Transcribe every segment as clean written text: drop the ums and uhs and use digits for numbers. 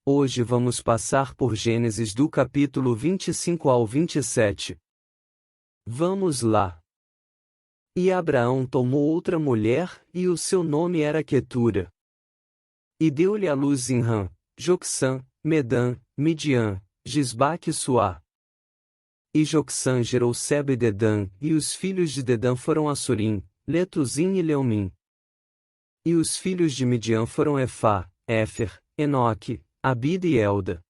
Hoje vamos passar por Gênesis do capítulo 25 ao 27. Vamos lá. E Abraão tomou outra mulher, e o seu nome era Quetura. E deu-lhe à luz Zinrã, Jocsã, Medã, Midian, Gisbaque e Suá. E Jocsã gerou Seba e Dedã, e os filhos de Dedã foram Assurim, Letuzim e Leumim. E os filhos de Midian foram Efá, Éfer, Enoque, Abida e Elda.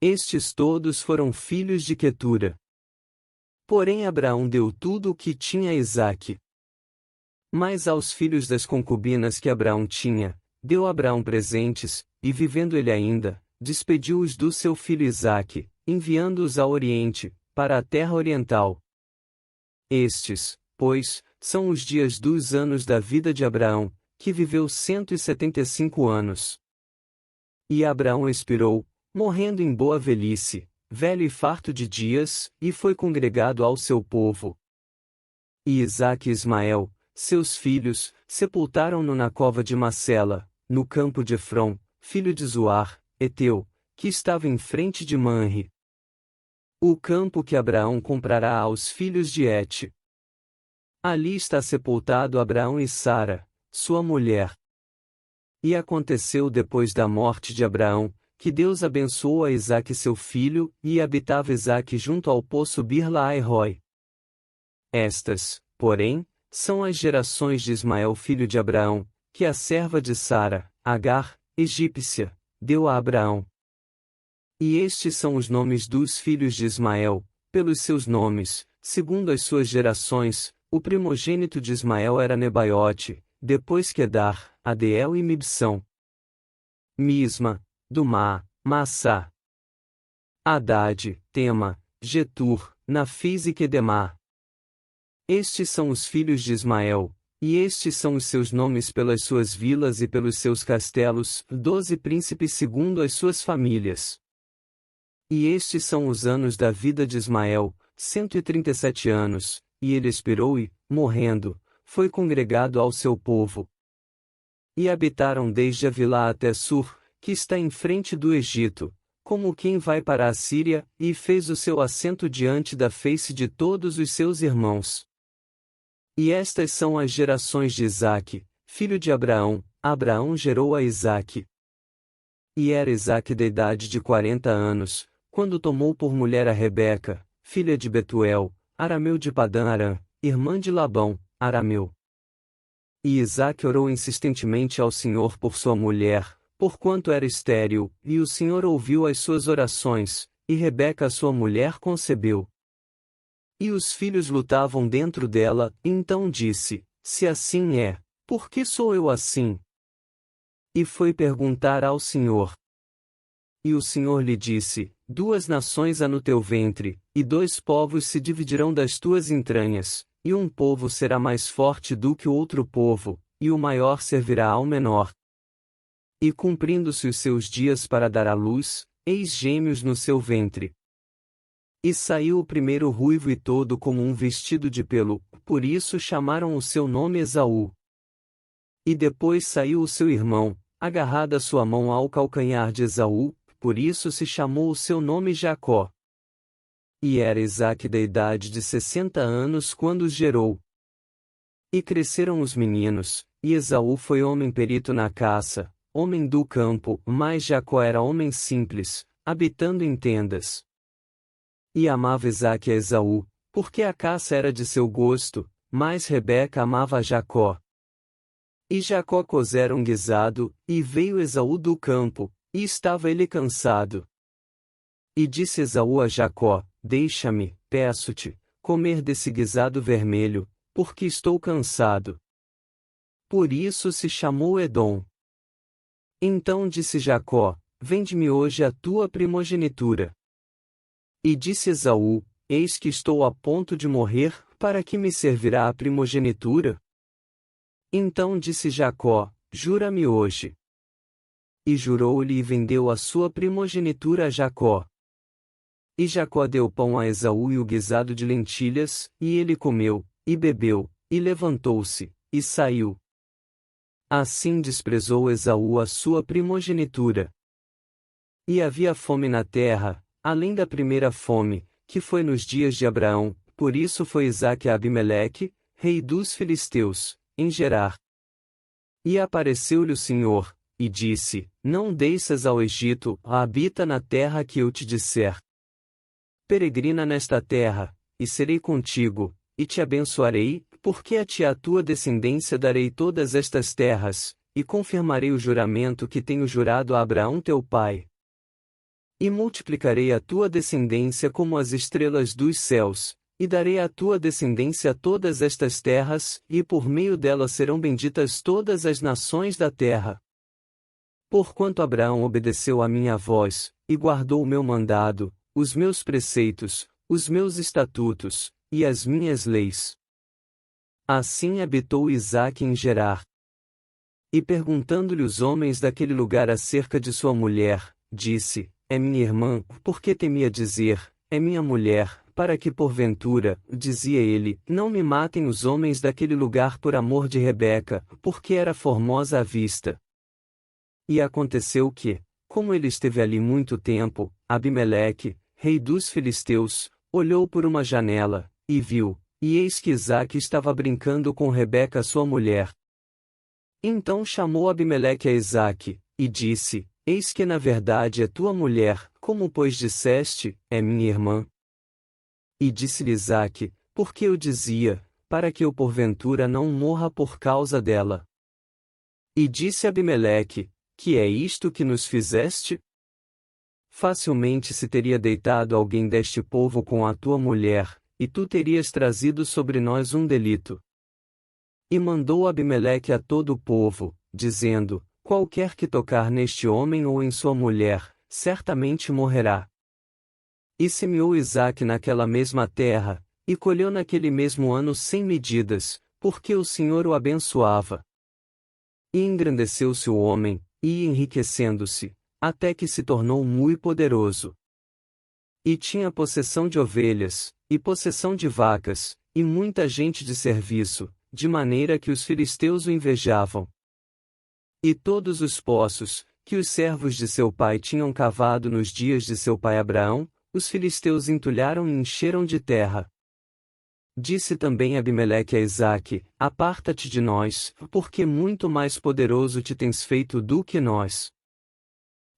Estes todos foram filhos de Quetura. Porém Abraão deu tudo o que tinha a Isaque. Mas aos filhos das concubinas que Abraão tinha, deu Abraão presentes, e vivendo ele ainda, despediu-os do seu filho Isaque, enviando-os ao Oriente, para a terra oriental. Estes, pois, são os dias dos anos da vida de Abraão, que viveu 175 anos. E Abraão expirou, morrendo em boa velhice, velho e farto de dias, e foi congregado ao seu povo. E Isaque e Ismael, seus filhos, sepultaram-no na cova de Macela, no campo de Efrom, filho de Zoar, Eteu, que estava em frente de Manre. O campo que Abraão comprará aos filhos de Et. Ali está sepultado Abraão e Sara, sua mulher. E aconteceu depois da morte de Abraão, que Deus abençoou a Isaque seu filho, e habitava Isaque junto ao poço Bir-Lahai-Roi. Estas, porém, são as gerações de Ismael filho de Abraão, que a serva de Sara, Agar, egípcia, deu a Abraão. E estes são os nomes dos filhos de Ismael, pelos seus nomes, segundo as suas gerações. O primogênito de Ismael era Nebaiote, depois Quedar, Adeel e Mibsão. Misma, Dumá, Massá. Haddad, Tema, Getur, Nafis e Quedemá. Estes são os filhos de Ismael, e estes são os seus nomes pelas suas vilas e pelos seus castelos, 12 príncipes segundo as suas famílias. E estes são os anos da vida de Ismael, 137 anos, e ele expirou e, morrendo, foi congregado ao seu povo. E habitaram desde Avilá até Sur, que está em frente do Egito, como quem vai para a Síria, e fez o seu assento diante da face de todos os seus irmãos. E estas são as gerações de Isaque, filho de Abraão. Abraão gerou a Isaque. E era Isaque da idade de 40 anos, quando tomou por mulher a Rebeca, filha de Betuel, arameu de Padã-Arã, irmã de Labão, arameu. E Isaque orou insistentemente ao Senhor por sua mulher, porquanto era estéril, e o Senhor ouviu as suas orações, e Rebeca sua mulher concebeu. E os filhos lutavam dentro dela, então disse, se assim é, por que sou eu assim? E foi perguntar ao Senhor. E o Senhor lhe disse, 2 nações há no teu ventre, e 2 povos se dividirão das tuas entranhas, e um povo será mais forte do que o outro povo, e o maior servirá ao menor. E cumprindo-se os seus dias para dar à luz, eis gêmeos no seu ventre. E saiu o primeiro ruivo e todo como um vestido de pelo, por isso chamaram o seu nome Esaú. E depois saiu o seu irmão, agarrada sua mão ao calcanhar de Esaú, por isso se chamou o seu nome Jacó. E era Isaque da idade de 60 anos quando os gerou. E cresceram os meninos, e Esaú foi homem perito na caça, homem do campo, mas Jacó era homem simples, habitando em tendas. E amava Isaque a Esaú, porque a caça era de seu gosto, mas Rebeca amava a Jacó. E Jacó cozera um guisado, e veio Esaú do campo, e estava ele cansado. E disse Esaú a Jacó, deixa-me, peço-te, comer desse guisado vermelho, porque estou cansado. Por isso se chamou Edom. Então disse Jacó, vende-me hoje a tua primogenitura. E disse Esaú, eis que estou a ponto de morrer, para que me servirá a primogenitura? Então disse Jacó, jura-me hoje. E jurou-lhe e vendeu a sua primogenitura a Jacó. E Jacó deu pão a Esaú e o guisado de lentilhas, e ele comeu, e bebeu, e levantou-se, e saiu. Assim desprezou Esaú a sua primogenitura. E havia fome na terra, além da primeira fome, que foi nos dias de Abraão, por isso foi Isaque a Abimeleque, rei dos filisteus, em Gerar. E apareceu-lhe o Senhor, e disse: Não desças ao Egito, habita na terra que eu te disser. Peregrina nesta terra, e serei contigo, e te abençoarei, porque a ti a tua descendência darei todas estas terras, e confirmarei o juramento que tenho jurado a Abraão teu pai. E multiplicarei a tua descendência como as estrelas dos céus, e darei à tua descendência todas estas terras, e por meio delas serão benditas todas as nações da terra. Porquanto Abraão obedeceu à minha voz, e guardou o meu mandado, os meus preceitos, os meus estatutos, e as minhas leis. Assim habitou Isaque em Gerar. E perguntando-lhe os homens daquele lugar acerca de sua mulher, disse: É minha irmã, porque temia dizer, é minha mulher, para que porventura, dizia ele, não me matem os homens daquele lugar por amor de Rebeca, porque era formosa à vista. E aconteceu que, como ele esteve ali muito tempo, Abimeleque, rei dos filisteus, olhou por uma janela, e viu, e eis que Isaque estava brincando com Rebeca sua mulher. Então chamou Abimeleque a Isaque, e disse: Eis que na verdade é tua mulher, como pois disseste, é minha irmã? E disse-lhe Isaque: Porque eu dizia, para que eu porventura não morra por causa dela. E disse Abimeleque: Que é isto que nos fizeste? Facilmente se teria deitado alguém deste povo com a tua mulher, e tu terias trazido sobre nós um delito. E mandou Abimeleque a todo o povo, dizendo: Qualquer que tocar neste homem ou em sua mulher, certamente morrerá. E semeou Isaque naquela mesma terra, e colheu naquele mesmo ano 100 medidas, porque o Senhor o abençoava. E engrandeceu-se o homem, e enriquecendo-se, até que se tornou muito poderoso. E tinha possessão de ovelhas, e possessão de vacas, e muita gente de serviço, de maneira que os filisteus o invejavam. E todos os poços, que os servos de seu pai tinham cavado nos dias de seu pai Abraão, os filisteus entulharam e encheram de terra. Disse também Abimeleque a Isaque: Aparta-te de nós, porque muito mais poderoso te tens feito do que nós.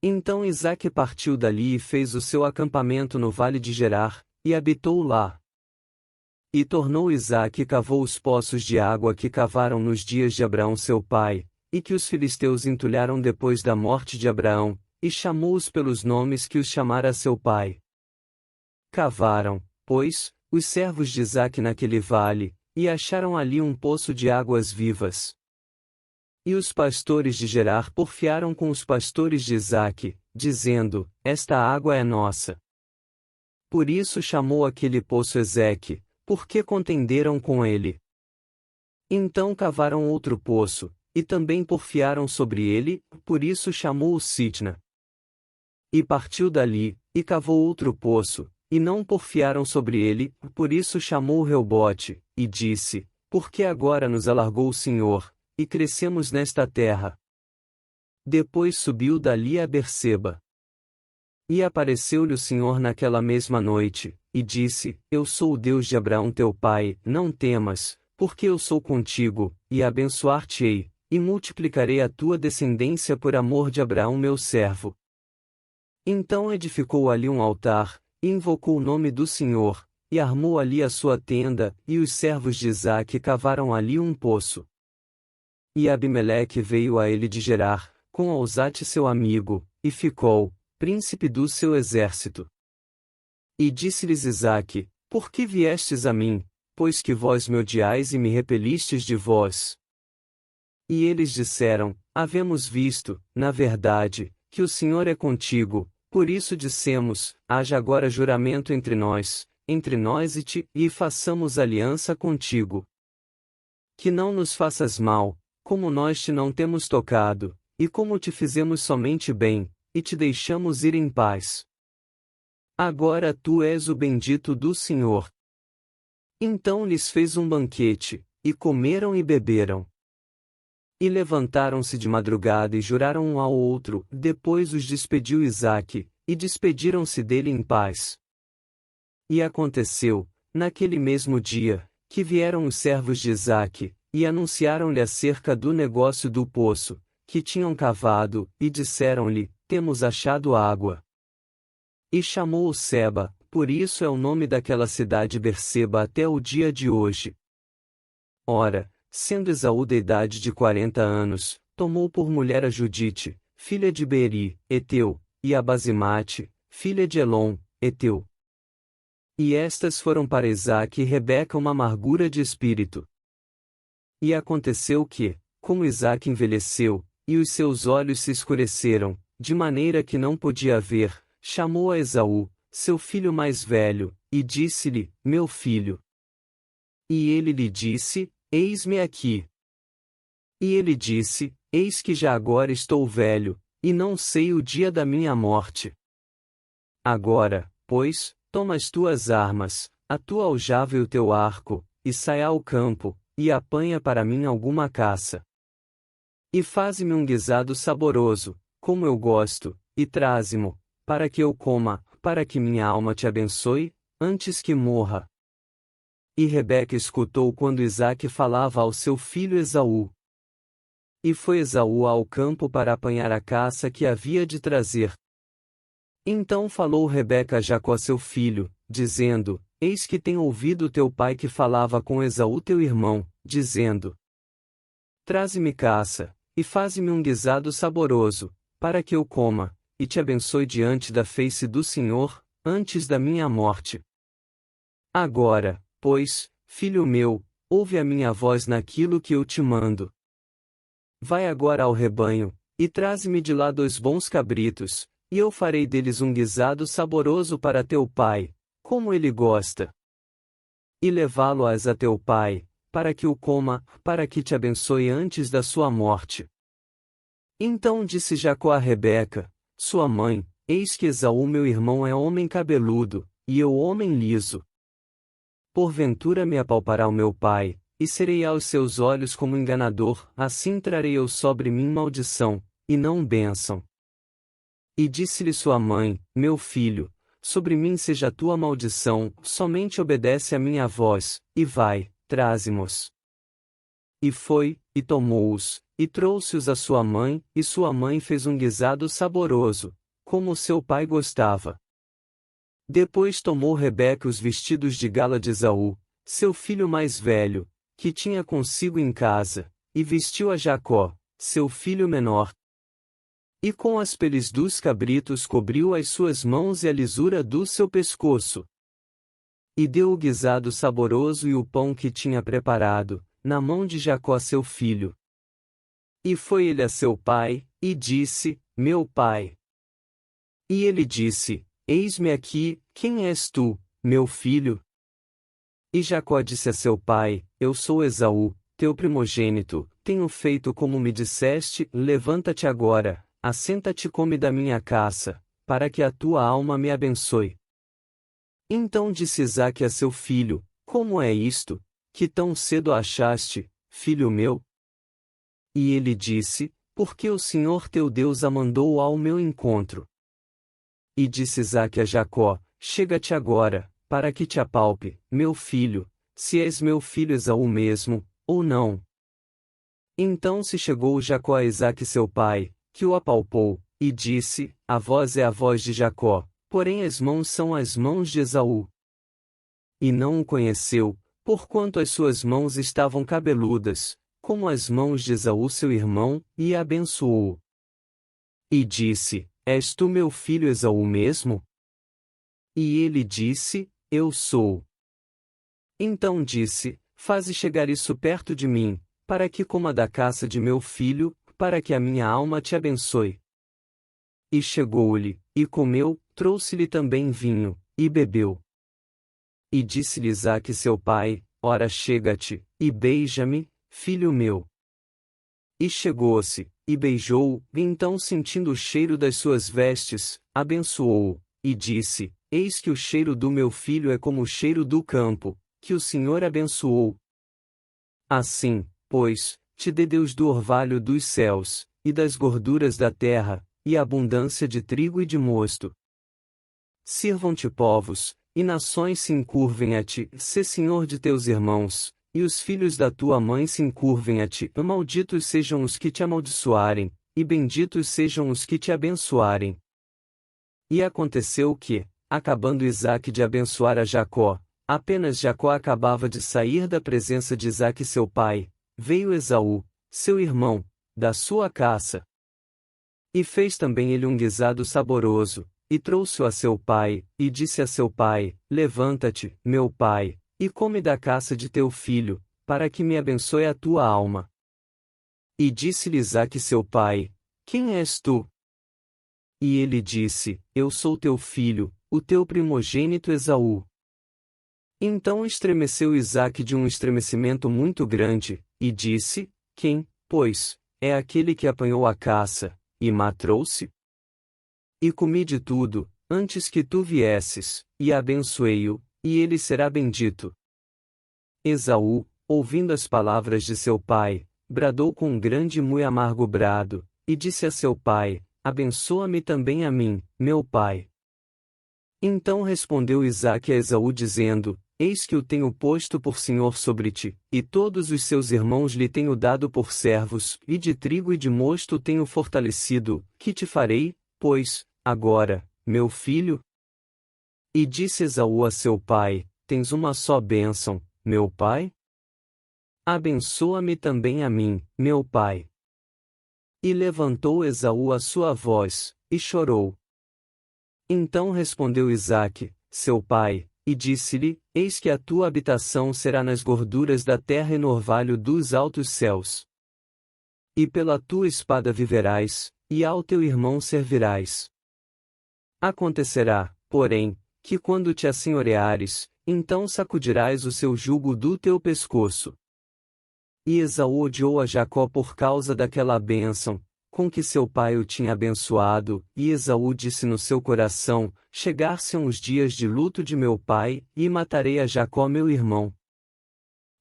Então Isaque partiu dali e fez o seu acampamento no vale de Gerar, e habitou lá. E tornou Isaque e cavou os poços de água que cavaram nos dias de Abraão seu pai, e que os filisteus entulharam depois da morte de Abraão, e chamou-os pelos nomes que os chamara seu pai. Cavaram, pois, os servos de Isaque naquele vale, e acharam ali um poço de águas vivas. E os pastores de Gerar porfiaram com os pastores de Isaque, dizendo: Esta água é nossa. Por isso chamou aquele poço Ezeque, porque contenderam com ele. Então cavaram outro poço, e também porfiaram sobre ele, por isso chamou-o Sitna. E partiu dali, e cavou outro poço, e não porfiaram sobre ele, por isso chamou-o Reobote, e disse: Porque agora nos alargou o Senhor, e crescemos nesta terra. Depois subiu dali a Berseba. E apareceu-lhe o Senhor naquela mesma noite, e disse: Eu sou o Deus de Abraão teu pai, não temas, porque eu sou contigo, e abençoar-te-ei, e multiplicarei a tua descendência por amor de Abraão meu servo. Então edificou ali um altar, e invocou o nome do Senhor, e armou ali a sua tenda, e os servos de Isaque cavaram ali um poço. E Abimeleque veio a ele de Gerar, com Auzate seu amigo, e ficou príncipe do seu exército. E disse-lhes Isaque: Por que viestes a mim, pois que vós me odiais e me repelistes de vós? E eles disseram: Havemos visto, na verdade, que o Senhor é contigo, por isso dissemos: Haja agora juramento entre nós e ti, e façamos aliança contigo. Que não nos faças mal, como nós te não temos tocado, e como te fizemos somente bem, e te deixamos ir em paz. Agora tu és o bendito do Senhor. Então lhes fez um banquete, e comeram e beberam. E levantaram-se de madrugada e juraram um ao outro. Depois os despediu Isaque, e despediram-se dele em paz. E aconteceu, naquele mesmo dia, que vieram os servos de Isaque, e anunciaram-lhe acerca do negócio do poço, que tinham cavado, e disseram-lhe: Temos achado água. E chamou-o Seba, por isso é o nome daquela cidade Berseba até o dia de hoje. Ora, sendo Esaú da idade de 40 anos, tomou por mulher a Judite, filha de Beeri, Eteu, e a Basimate, filha de Elon, Eteu. E estas foram para Isaque e Rebeca uma amargura de espírito. E aconteceu que, como Isaque envelheceu, e os seus olhos se escureceram, de maneira que não podia ver, chamou a Esaú, seu filho mais velho, e disse-lhe: Meu filho. E ele lhe disse: Eis-me aqui. E ele disse: Eis que já agora estou velho, e não sei o dia da minha morte. Agora, pois, toma as tuas armas, a tua aljava e o teu arco, e sai ao campo, e apanha para mim alguma caça. E faze-me um guisado saboroso, como eu gosto, e traze-mo, para que eu coma, para que minha alma te abençoe, antes que morra. E Rebeca escutou quando Isaque falava ao seu filho Esaú. E foi Esaú ao campo para apanhar a caça que havia de trazer. Então falou Rebeca a Jacó seu filho, dizendo: Eis que tenho ouvido teu pai que falava com Esaú teu irmão, dizendo: Traze-me caça, e faze-me um guisado saboroso, para que eu coma, e te abençoe diante da face do Senhor, antes da minha morte. Agora, pois, filho meu, ouve a minha voz naquilo que eu te mando. Vai agora ao rebanho, e traze-me de lá 2 bons cabritos, e eu farei deles um guisado saboroso para teu pai, como ele gosta. E levá-lo-ás a teu pai, para que o coma, para que te abençoe antes da sua morte. Então disse Jacó a Rebeca, sua mãe: Eis que Esaú meu irmão é homem cabeludo, e eu homem liso. Porventura me apalpará o meu pai, e serei aos seus olhos como enganador, assim trarei eu sobre mim maldição, e não bênção. E disse-lhe sua mãe: Meu filho, sobre mim seja a tua maldição, somente obedece a minha voz, e vai, traze-mos. E foi, e tomou-os, e trouxe-os a sua mãe, e sua mãe fez um guisado saboroso, como seu pai gostava. Depois tomou Rebeca os vestidos de gala de Esaú, seu filho mais velho, que tinha consigo em casa, e vestiu a Jacó, seu filho menor. E com as peles dos cabritos cobriu as suas mãos e a lisura do seu pescoço. E deu o guisado saboroso e o pão que tinha preparado, na mão de Jacó seu filho. E foi ele a seu pai, e disse: Meu pai. E ele disse: Eis-me aqui, quem és tu, meu filho? E Jacó disse a seu pai: Eu sou Esaú, teu primogênito, tenho feito como me disseste, levanta-te agora, assenta-te e come da minha caça, para que a tua alma me abençoe. Então disse Isaque a seu filho: Como é isto, que tão cedo achaste, filho meu? E ele disse: Porque o Senhor teu Deus a mandou ao meu encontro. E disse Isaque a Jacó: Chega-te agora, para que te apalpe, meu filho, se és meu filho Esaú mesmo, ou não. Então se chegou Jacó a Isaque seu pai, que o apalpou, e disse: A voz é a voz de Jacó, porém as mãos são as mãos de Esaú. E não o conheceu, porquanto as suas mãos estavam cabeludas, como as mãos de Esaú seu irmão, e abençoou-o. E disse: És tu meu filho Esaú mesmo? E ele disse: Eu sou. Então disse: Faze chegar isso perto de mim, para que coma da caça de meu filho, para que a minha alma te abençoe. E chegou-lhe, e comeu, trouxe-lhe também vinho, e bebeu. E disse-lhe Isaque seu pai: Ora chega-te, e beija-me, filho meu. E chegou-se, e beijou-o, e então sentindo o cheiro das suas vestes, abençoou-o, e disse: Eis que o cheiro do meu filho é como o cheiro do campo, que o Senhor abençoou. Assim, pois, te dê Deus do orvalho dos céus, e das gorduras da terra, e abundância de trigo e de mosto. Sirvam-te povos, e nações se encurvem a ti, sê senhor de teus irmãos, e os filhos da tua mãe se encurvem a ti. Malditos sejam os que te amaldiçoarem, e benditos sejam os que te abençoarem. E aconteceu que, acabando Isaque de abençoar a Jacó, apenas Jacó acabava de sair da presença de Isaque seu pai, veio Esaú, seu irmão, da sua caça. E fez também ele um guisado saboroso, e trouxe-o a seu pai, e disse a seu pai: Levanta-te, meu pai, e come da caça de teu filho, para que me abençoe a tua alma. E disse-lhe Isaque seu pai: Quem és tu? E ele disse: Eu sou teu filho, o teu primogênito Esaú. Então estremeceu Isaque de um estremecimento muito grande, e disse: Quem, pois, é aquele que apanhou a caça, e me trouxe? E comi de tudo, antes que tu viesses, e abençoei-o, e ele será bendito. Esaú, ouvindo as palavras de seu pai, bradou com um grande e muito amargo brado, e disse a seu pai: Abençoa-me também a mim, meu pai. Então respondeu Isaque a Esaú dizendo: Eis que o tenho posto por senhor sobre ti, e todos os seus irmãos lhe tenho dado por servos, e de trigo e de mosto tenho fortalecido, que te farei, pois, agora, meu filho? E disse Esaú a seu pai: Tens uma só bênção, meu pai? Abençoa-me também a mim, meu pai. E levantou Esaú a sua voz, e chorou. Então respondeu Isaque, seu pai, e disse-lhe: Eis que a tua habitação será nas gorduras da terra e no orvalho dos altos céus. E pela tua espada viverás, e ao teu irmão servirás. Acontecerá, porém, que quando te assenhoreares, então sacudirás o seu jugo do teu pescoço. E Esaú odiou a Jacó por causa daquela bênção, com que seu pai o tinha abençoado, e Esaú disse no seu coração: Chegar-se-ão os dias de luto de meu pai, e matarei a Jacó meu irmão.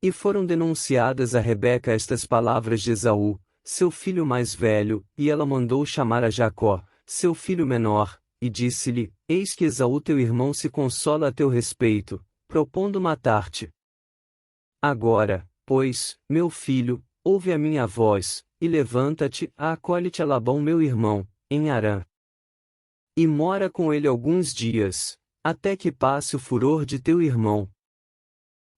E foram denunciadas a Rebeca estas palavras de Esaú, seu filho mais velho, e ela mandou chamar a Jacó, seu filho menor, e disse-lhe: Eis que Esaú teu irmão se consola a teu respeito, propondo matar-te. Agora, pois, meu filho, ouve a minha voz, e levanta-te, acolhe-te a Labão meu irmão, em Harã. E mora com ele alguns dias, até que passe o furor de teu irmão.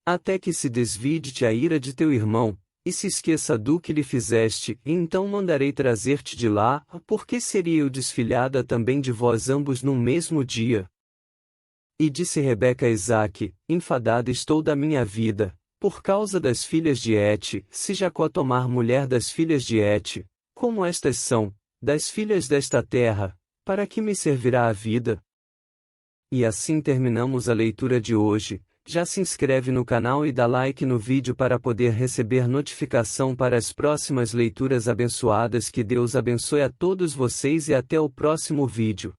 Até que se desvide-te a ira de teu irmão, e se esqueça do que lhe fizeste, e então mandarei trazer-te de lá, porque seria eu desfilhada também de vós ambos num mesmo dia. E disse Rebeca a Isaque: Enfadada estou da minha vida, por causa das filhas de Et, se Jacó tomar mulher das filhas de Et, como estas são, das filhas desta terra, para que me servirá a vida? E assim terminamos a leitura de hoje. Já se inscreve no canal e dá like no vídeo para poder receber notificação para as próximas leituras abençoadas. Que Deus abençoe a todos vocês e até o próximo vídeo.